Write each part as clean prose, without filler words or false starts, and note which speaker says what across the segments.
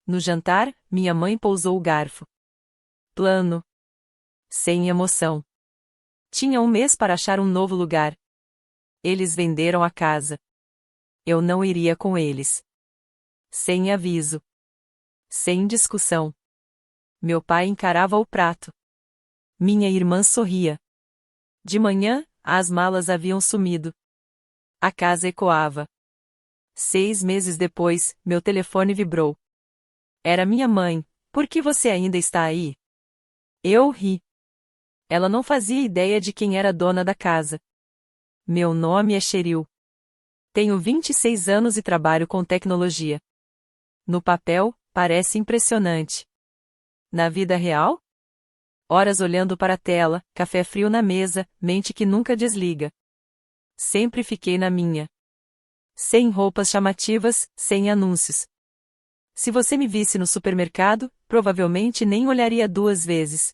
Speaker 1: No jantar, minha mãe pousou o garfo. Plano. Sem emoção. Tinha um mês para achar um novo lugar. Eles venderam a casa. Eu não iria com eles. Sem aviso. Sem discussão. Meu pai encarava o prato. Minha irmã sorria. De manhã, as malas haviam sumido. A casa ecoava. 6 meses depois, meu telefone vibrou. Era minha mãe. Por que você ainda está aí? Eu ri. Ela não fazia ideia de quem era dona da casa. Meu nome é Cheryl. Tenho 26 anos e trabalho com tecnologia. No papel, parece impressionante. Na vida real? Horas olhando para a tela, café frio na mesa, mente que nunca desliga. Sempre fiquei na minha. Sem roupas chamativas, sem anúncios. Se você me visse no supermercado, provavelmente nem olharia 2 vezes.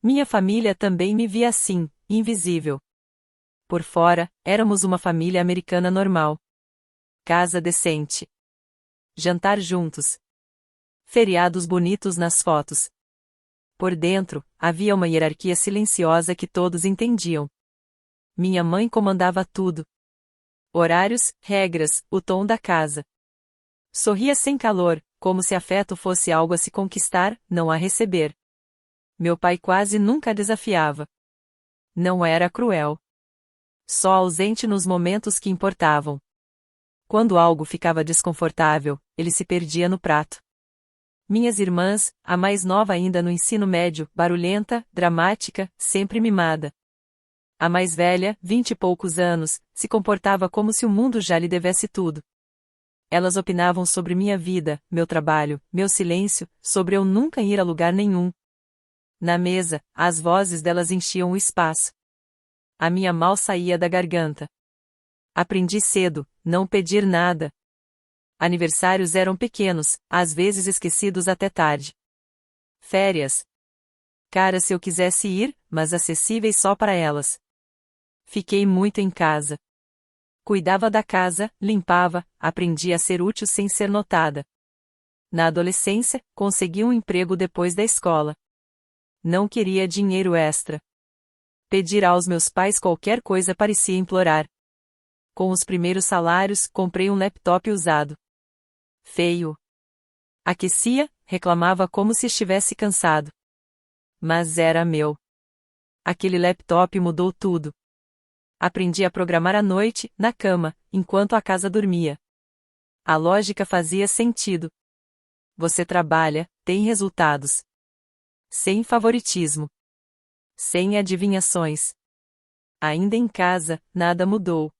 Speaker 1: Minha família também me via assim, invisível. Por fora, éramos uma família americana normal. Casa decente. Jantar juntos. Feriados bonitos nas fotos. Por dentro, havia uma hierarquia silenciosa que todos entendiam. Minha mãe comandava tudo. Horários, regras, o tom da casa. Sorria sem calor, como se afeto fosse algo a se conquistar, não a receber. Meu pai quase nunca desafiava. Não era cruel. Só ausente nos momentos que importavam. Quando algo ficava desconfortável, ele se perdia no prato. Minhas irmãs, a mais nova ainda no ensino médio, barulhenta, dramática, sempre mimada. A mais velha, 20 e poucos anos, se comportava como se o mundo já lhe devesse tudo. Elas opinavam sobre minha vida, meu trabalho, meu silêncio, sobre eu nunca ir a lugar nenhum. Na mesa, as vozes delas enchiam o espaço. A minha mal saía da garganta. Aprendi cedo, não pedir nada. Aniversários eram pequenos, às vezes esquecidos até tarde. Férias. Caras se eu quisesse ir, mas acessíveis só para elas. Fiquei muito em casa. Cuidava da casa, limpava, aprendi a ser útil sem ser notada. Na adolescência, consegui um emprego depois da escola. Não queria dinheiro extra. Pedir aos meus pais qualquer coisa parecia implorar. Com os primeiros salários, comprei um laptop usado. Feio. Aquecia, reclamava como se estivesse cansado. Mas era meu. Aquele laptop mudou tudo. Aprendi a programar à noite, na cama, enquanto a casa dormia. A lógica fazia sentido. Você trabalha, tem resultados. Sem favoritismo. Sem adivinhações. Ainda em casa, nada mudou.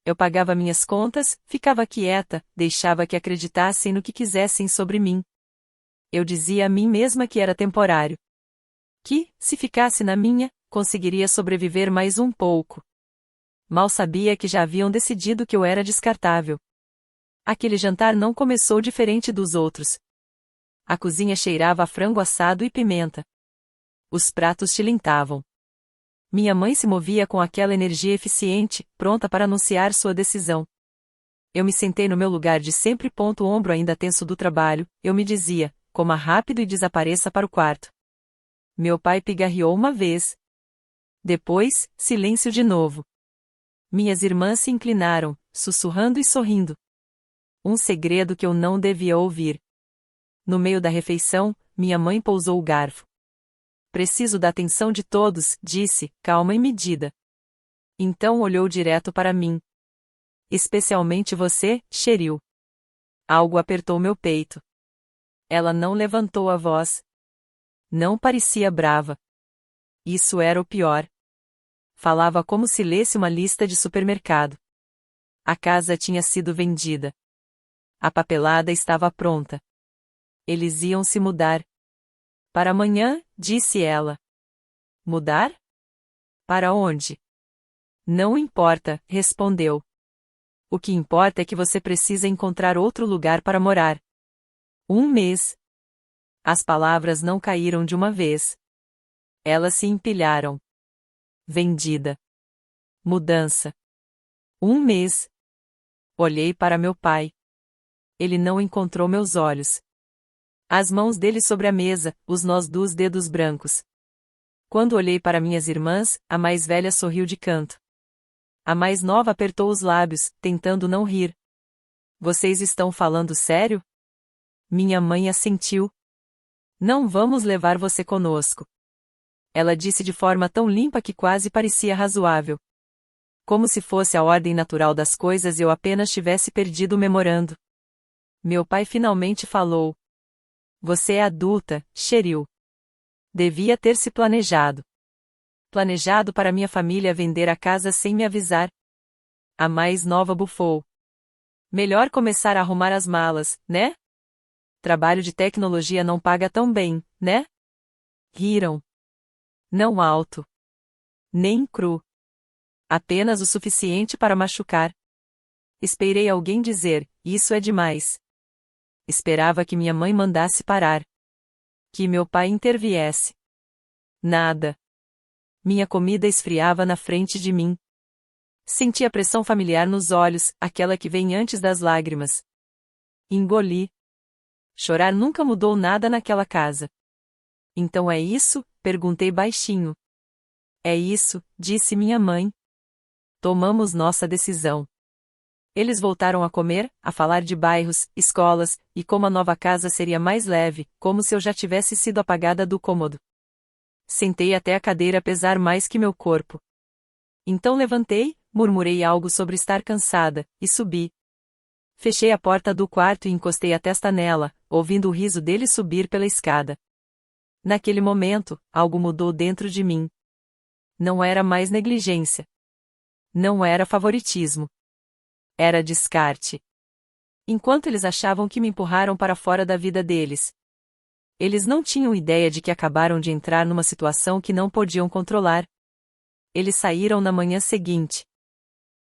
Speaker 1: Eu pagava minhas contas, ficava quieta, deixava que acreditassem no que quisessem sobre mim. Eu dizia a mim mesma que era temporário. Que, se ficasse na minha, conseguiria sobreviver mais um pouco. Mal sabia que já haviam decidido que eu era descartável. Aquele jantar não começou diferente dos outros. A cozinha cheirava a frango assado e pimenta. Os pratos tilintavam. Minha mãe se movia com aquela energia eficiente, pronta para anunciar sua decisão. Eu me sentei no meu lugar de sempre. O ombro ainda tenso do trabalho, eu me dizia, coma rápido e desapareça para o quarto. Meu pai pigarreou uma vez. Depois, silêncio de novo. Minhas irmãs se inclinaram, sussurrando e sorrindo. Um segredo que eu não devia ouvir. No meio da refeição, minha mãe pousou o garfo. Preciso da atenção de todos, disse, calma e medida. Então olhou direto para mim. Especialmente você, Cheryl. Algo apertou meu peito. Ela não levantou a voz. Não parecia brava. Isso era o pior. Falava como se lesse uma lista de supermercado. A casa tinha sido vendida. A papelada estava pronta. Eles iam se mudar. Para amanhã, disse ela. Mudar? Para onde? Não importa, respondeu. O que importa é que você precisa encontrar outro lugar para morar. 1 mês. As palavras não caíram de uma vez. Elas se empilharam. Vendida. Mudança. 1 mês. Olhei para meu pai. Ele não encontrou meus olhos. As mãos dele sobre a mesa, os nós dos dedos brancos. Quando olhei para minhas irmãs, a mais velha sorriu de canto. A mais nova apertou os lábios, tentando não rir. Vocês estão falando sério? Minha mãe assentiu. Não vamos levar você conosco. Ela disse de forma tão limpa que quase parecia razoável. Como se fosse a ordem natural das coisas e eu apenas tivesse perdido o memorando. Meu pai finalmente falou. Você é adulta, Cheryl. Devia ter se planejado. Planejado para minha família vender a casa sem me avisar. A mais nova bufou. Melhor começar a arrumar as malas, né? Trabalho de tecnologia não paga tão bem, né? Riram. Não alto. Nem cru. Apenas o suficiente para machucar. Esperei alguém dizer, isso é demais. Esperava que minha mãe mandasse parar. Que meu pai interviesse. Nada. Minha comida esfriava na frente de mim. Senti a pressão familiar nos olhos, aquela que vem antes das lágrimas. Engoli. Chorar nunca mudou nada naquela casa. Então é isso? Perguntei baixinho. É isso, disse minha mãe. Tomamos nossa decisão. Eles voltaram a comer, a falar de bairros, escolas, e como a nova casa seria mais leve, como se eu já tivesse sido apagada do cômodo. Sentei até a cadeira pesar mais que meu corpo. Então levantei, murmurei algo sobre estar cansada, e subi. Fechei a porta do quarto e encostei a testa nela, ouvindo o riso dele subir pela escada. Naquele momento, algo mudou dentro de mim. Não era mais negligência. Não era favoritismo. Era descarte. Enquanto eles achavam que me empurraram para fora da vida deles. Eles não tinham ideia de que acabaram de entrar numa situação que não podiam controlar. Eles saíram na manhã seguinte.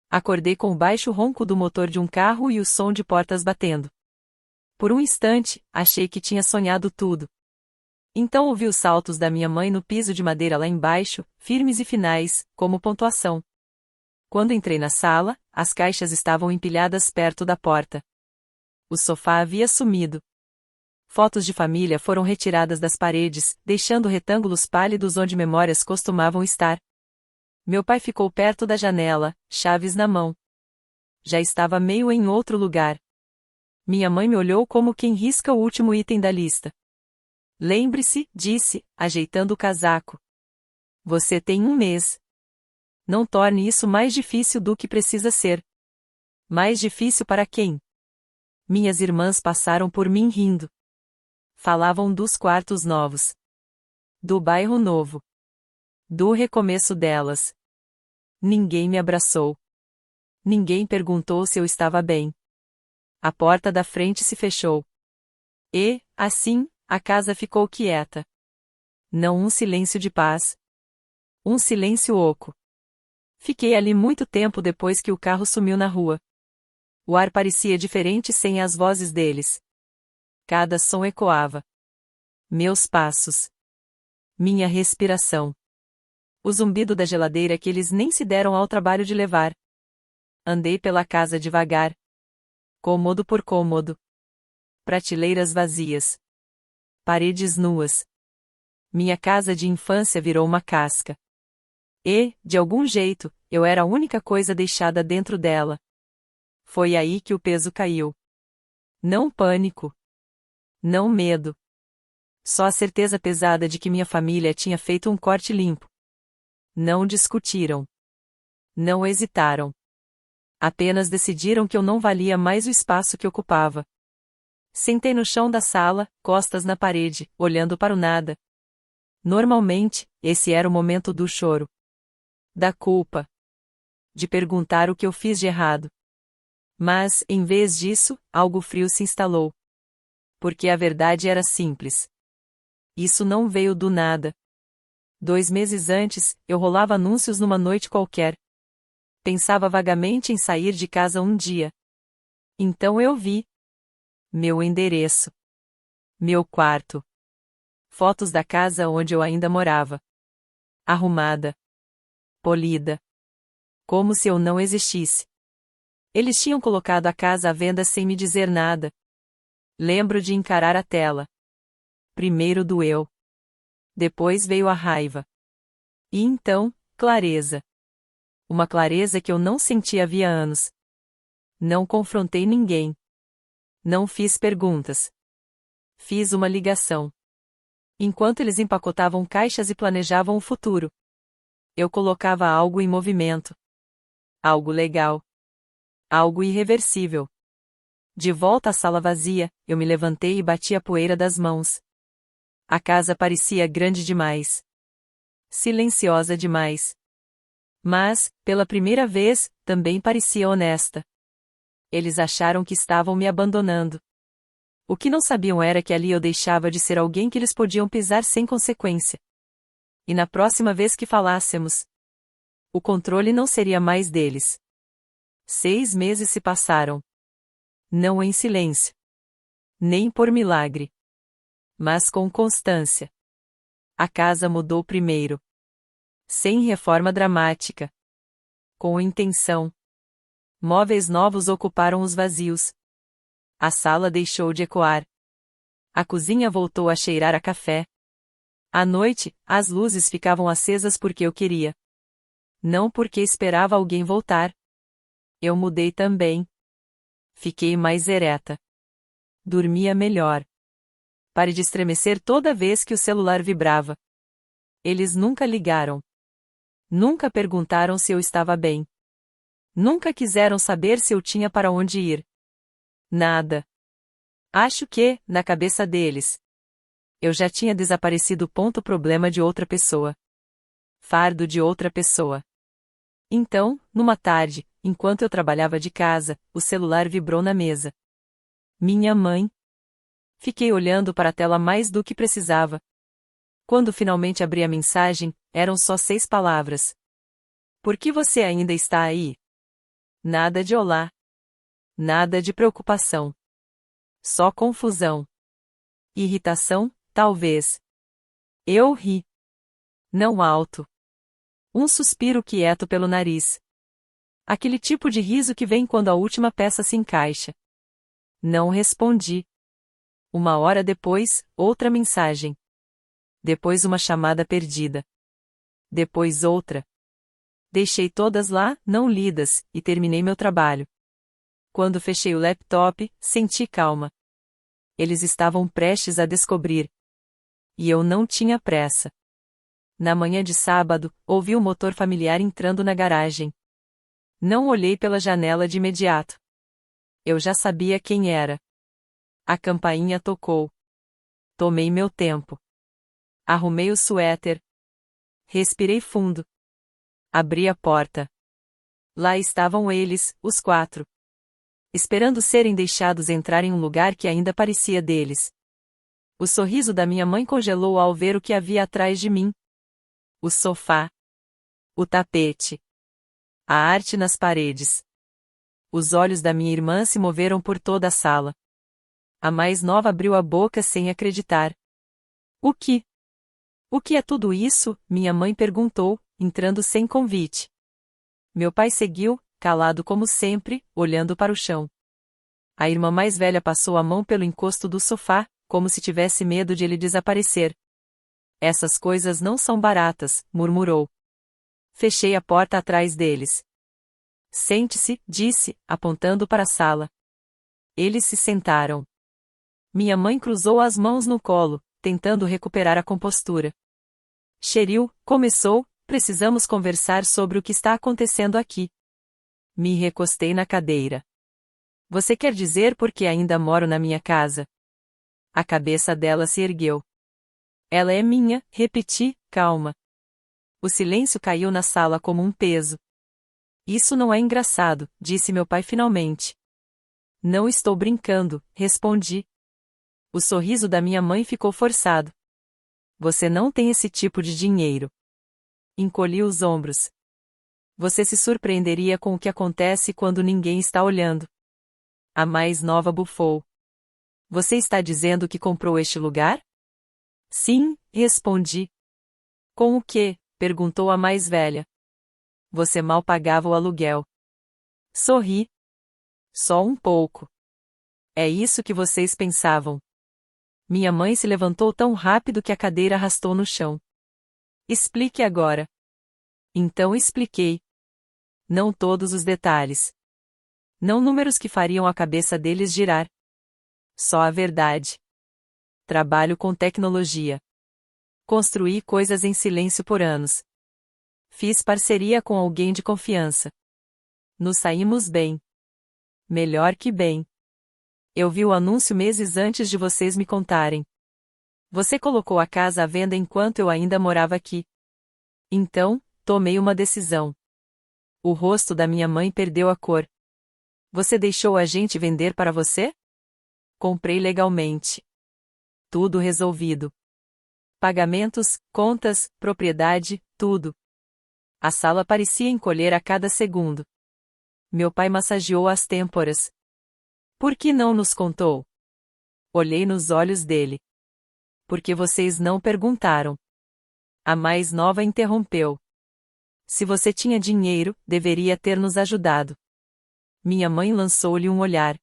Speaker 1: Acordei com o baixo ronco do motor de um carro e o som de portas batendo. Por um instante, achei que tinha sonhado tudo. Então ouvi os saltos da minha mãe no piso de madeira lá embaixo, firmes e finais, como pontuação. Quando entrei na sala, as caixas estavam empilhadas perto da porta. O sofá havia sumido. Fotos de família foram retiradas das paredes, deixando retângulos pálidos onde memórias costumavam estar. Meu pai ficou perto da janela, chaves na mão. Já estava meio em outro lugar. Minha mãe me olhou como quem risca o último item da lista. Lembre-se, disse, ajeitando o casaco. Você tem um mês. Não torne isso mais difícil do que precisa ser. Mais difícil para quem? Minhas irmãs passaram por mim rindo. Falavam dos quartos novos. Do bairro novo. Do recomeço delas. Ninguém me abraçou. Ninguém perguntou se eu estava bem. A porta da frente se fechou. E, assim, a casa ficou quieta. Não um silêncio de paz. Um silêncio oco. Fiquei ali muito tempo depois que o carro sumiu na rua. O ar parecia diferente sem as vozes deles. Cada som ecoava. Meus passos. Minha respiração. O zumbido da geladeira que eles nem se deram ao trabalho de levar. Andei pela casa devagar. Cômodo por cômodo. Prateleiras vazias. Paredes nuas. Minha casa de infância virou uma casca. E, de algum jeito, eu era a única coisa deixada dentro dela. Foi aí que o peso caiu. Não pânico. Não medo. Só a certeza pesada de que minha família tinha feito um corte limpo. Não discutiram. Não hesitaram. Apenas decidiram que eu não valia mais o espaço que ocupava. Sentei no chão da sala, costas na parede, olhando para o nada. Normalmente, esse era o momento do choro. Da culpa. De perguntar o que eu fiz de errado. Mas, em vez disso, algo frio se instalou. Porque a verdade era simples. Isso não veio do nada. 2 meses antes, eu rolava anúncios numa noite qualquer. Pensava vagamente em sair de casa um dia. Então eu vi. Meu endereço. Meu quarto. Fotos da casa onde eu ainda morava. Arrumada. Polida. Como se eu não existisse. Eles tinham colocado a casa à venda sem me dizer nada. Lembro de encarar a tela. Primeiro doeu. Depois veio a raiva. E então, clareza. Uma clareza que eu não sentia havia anos. Não confrontei ninguém. Não fiz perguntas. Fiz uma ligação. Enquanto eles empacotavam caixas e planejavam o futuro, eu colocava algo em movimento. Algo legal. Algo irreversível. De volta à sala vazia, eu me levantei e bati a poeira das mãos. A casa parecia grande demais. Silenciosa demais. Mas, pela primeira vez, também parecia honesta. Eles acharam que estavam me abandonando. O que não sabiam era que ali eu deixava de ser alguém que eles podiam pisar sem consequência. E na próxima vez que falássemos, o controle não seria mais deles. 6 meses se passaram. Não em silêncio. Nem por milagre. Mas com constância. A casa mudou primeiro. Sem reforma dramática. Com intenção. Móveis novos ocuparam os vazios. A sala deixou de ecoar. A cozinha voltou a cheirar a café. À noite, as luzes ficavam acesas porque eu queria. Não porque esperava alguém voltar. Eu mudei também. Fiquei mais ereta. Dormia melhor. Parei de estremecer toda vez que o celular vibrava. Eles nunca ligaram. Nunca perguntaram se eu estava bem. Nunca quiseram saber se eu tinha para onde ir. Nada. Acho que, na cabeça deles, eu já tinha desaparecido. Problema de outra pessoa. Fardo de outra pessoa. Então, numa tarde, enquanto eu trabalhava de casa, o celular vibrou na mesa. Minha mãe. Fiquei olhando para a tela mais do que precisava. Quando finalmente abri a mensagem, eram só 6 palavras. Por que você ainda está aí? Nada de olá. Nada de preocupação. Só confusão. Irritação, talvez. Eu ri. Não alto. Um suspiro quieto pelo nariz. Aquele tipo de riso que vem quando a última peça se encaixa. Não respondi. 1 hora depois, outra mensagem. Depois uma chamada perdida. Depois outra. Deixei todas lá, não lidas, e terminei meu trabalho. Quando fechei o laptop, senti calma. Eles estavam prestes a descobrir. E eu não tinha pressa. Na manhã de sábado, ouvi o motor familiar entrando na garagem. Não olhei pela janela de imediato. Eu já sabia quem era. A campainha tocou. Tomei meu tempo. Arrumei o suéter. Respirei fundo. Abri a porta. Lá estavam eles, os 4. Esperando serem deixados entrar em um lugar que ainda parecia deles. O sorriso da minha mãe congelou ao ver o que havia atrás de mim. O sofá. O tapete. A arte nas paredes. Os olhos da minha irmã se moveram por toda a sala. A mais nova abriu a boca sem acreditar. O que? O que é tudo isso? Minha mãe perguntou, entrando sem convite. Meu pai seguiu, calado como sempre, olhando para o chão. A irmã mais velha passou a mão pelo encosto do sofá, como se tivesse medo de ele desaparecer. Essas coisas não são baratas, murmurou. Fechei a porta atrás deles. Sente-se, disse, apontando para a sala. Eles se sentaram. Minha mãe cruzou as mãos no colo, tentando recuperar a compostura. Cheryl, começou, precisamos conversar sobre o que está acontecendo aqui. Me recostei na cadeira. Você quer dizer porque ainda moro na minha casa? A cabeça dela se ergueu. Ela é minha, repeti, calma. O silêncio caiu na sala como um peso. Isso não é engraçado, disse meu pai finalmente. Não estou brincando, respondi. O sorriso da minha mãe ficou forçado. Você não tem esse tipo de dinheiro. Encolhi os ombros. Você se surpreenderia com o que acontece quando ninguém está olhando. A mais nova bufou. Você está dizendo que comprou este lugar? Sim, respondi. Com o quê? Perguntou a mais velha. Você mal pagava o aluguel. Sorri. Só um pouco. É isso que vocês pensavam. Minha mãe se levantou tão rápido que a cadeira arrastou no chão. Explique agora. Então expliquei. Não todos os detalhes. Não números que fariam a cabeça deles girar. Só a verdade. Trabalho com tecnologia. Construí coisas em silêncio por anos. Fiz parceria com alguém de confiança. Nos saímos bem. Melhor que bem. Eu vi o anúncio meses antes de vocês me contarem. Você colocou a casa à venda enquanto eu ainda morava aqui. Então, tomei uma decisão. O rosto da minha mãe perdeu a cor. Você deixou a gente vender para você? Comprei legalmente. Tudo resolvido. Pagamentos, contas, propriedade, tudo. A sala parecia encolher a cada segundo. Meu pai massageou as têmporas. Por que não nos contou? Olhei nos olhos dele. Porque vocês não perguntaram. A mais nova interrompeu. Se você tinha dinheiro, deveria ter nos ajudado. Minha mãe lançou-lhe um olhar.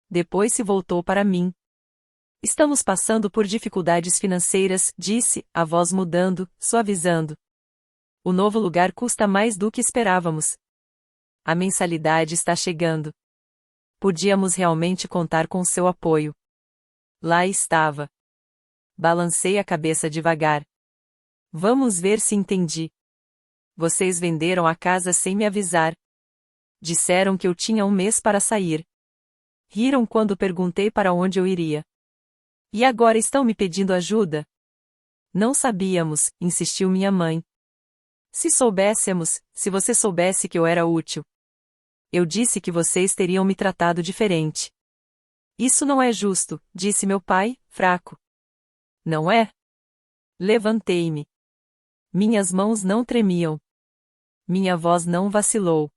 Speaker 1: Depois se voltou para mim. Estamos passando por dificuldades financeiras, disse, a voz mudando, suavizando. O novo lugar custa mais do que esperávamos. A mensalidade está chegando. Podíamos realmente contar com seu apoio. Lá estava. Balancei a cabeça devagar. Vamos ver se entendi. Vocês venderam a casa sem me avisar. Disseram que eu tinha um mês para sair. Riram quando perguntei para onde eu iria. E agora estão me pedindo ajuda? Não sabíamos, insistiu minha mãe. Se soubéssemos, se você soubesse que eu era útil. Eu disse que vocês teriam me tratado diferente. Isso não é justo, disse meu pai, fraco. Não é? Levantei-me. Minhas mãos não tremiam. Minha voz não vacilou.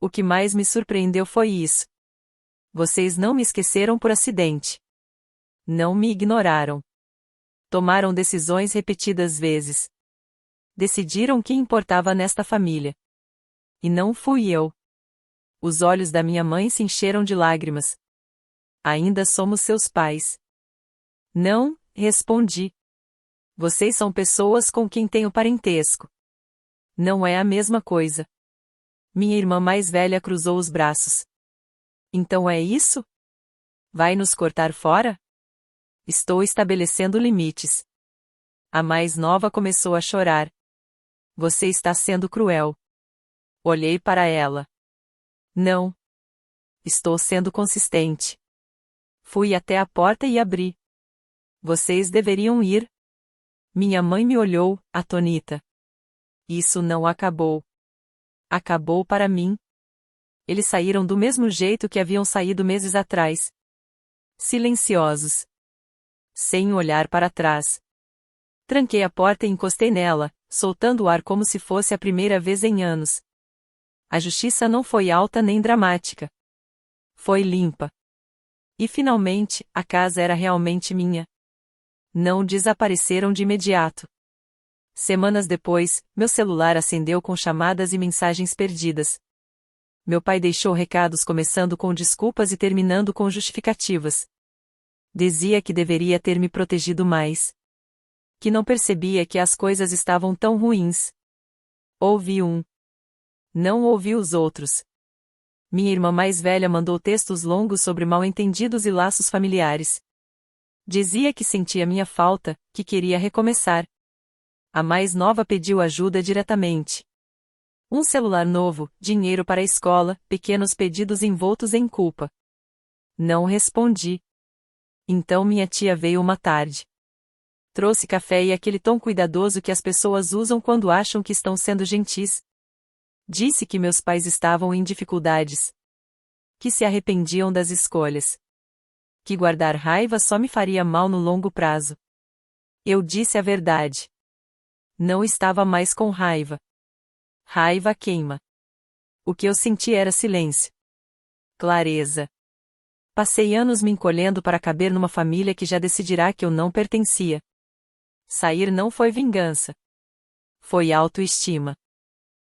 Speaker 1: O que mais me surpreendeu foi isso. Vocês não me esqueceram por acidente. Não me ignoraram. Tomaram decisões repetidas vezes. Decidiram o que importava nesta família. E não fui eu. Os olhos da minha mãe se encheram de lágrimas. Ainda somos seus pais. Não, respondi. Vocês são pessoas com quem tenho parentesco. Não é a mesma coisa. Minha irmã mais velha cruzou os braços. Então é isso? Vai nos cortar fora? Estou estabelecendo limites. A mais nova começou a chorar. Você está sendo cruel. Olhei para ela. Não. Estou sendo consistente. Fui até a porta e abri. Vocês deveriam ir. Minha mãe me olhou, atônita. Isso não acabou. Acabou para mim. Eles saíram do mesmo jeito que haviam saído meses atrás. Silenciosos. Sem olhar para trás. Tranquei a porta e encostei nela, soltando o ar como se fosse a primeira vez em anos. A justiça não foi alta nem dramática. Foi limpa. E finalmente, a casa era realmente minha. Não desapareceram de imediato. Semanas depois, meu celular acendeu com chamadas e mensagens perdidas. Meu pai deixou recados começando com desculpas e terminando com justificativas. Dizia que deveria ter me protegido mais. Que não percebia que as coisas estavam tão ruins. Ouvi um. Não ouvi os outros. Minha irmã mais velha mandou textos longos sobre mal-entendidos e laços familiares. Dizia que sentia minha falta, que queria recomeçar. A mais nova pediu ajuda diretamente. Um celular novo, dinheiro para a escola, pequenos pedidos envoltos em culpa. Não respondi. Então minha tia veio uma tarde. Trouxe café e aquele tom cuidadoso que as pessoas usam quando acham que estão sendo gentis. Disse que meus pais estavam em dificuldades. Que se arrependiam das escolhas. Que guardar raiva só me faria mal no longo prazo. Eu disse a verdade. Não estava mais com raiva. Raiva queima. O que eu senti era silêncio. Clareza. Passei anos me encolhendo para caber numa família que já decidirá que eu não pertencia. Sair não foi vingança. Foi autoestima.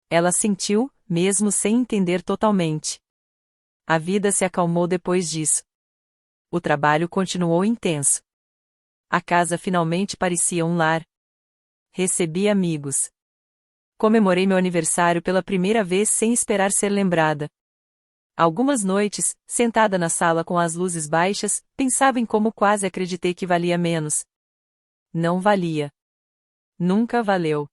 Speaker 1: Ela sentiu, mesmo sem entender totalmente. A vida se acalmou depois disso. O trabalho continuou intenso. A casa finalmente parecia um lar. Recebi amigos. Comemorei meu aniversário pela primeira vez sem esperar ser lembrada. Algumas noites, sentada na sala com as luzes baixas, pensava em como quase acreditei que valia menos. Não valia. Nunca valeu.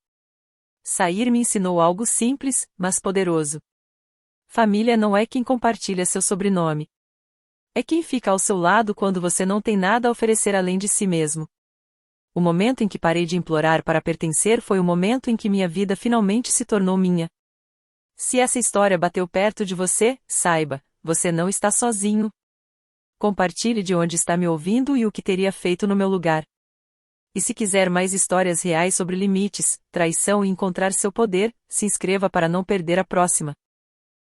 Speaker 1: Sair me ensinou algo simples, mas poderoso. Família não é quem compartilha seu sobrenome. É quem fica ao seu lado quando você não tem nada a oferecer além de si mesmo. O momento em que parei de implorar para pertencer foi o momento em que minha vida finalmente se tornou minha. Se essa história bateu perto de você, saiba, você não está sozinho. Compartilhe de onde está me ouvindo e o que teria feito no meu lugar. E se quiser mais histórias reais sobre limites, traição e encontrar seu poder, se inscreva para não perder a próxima.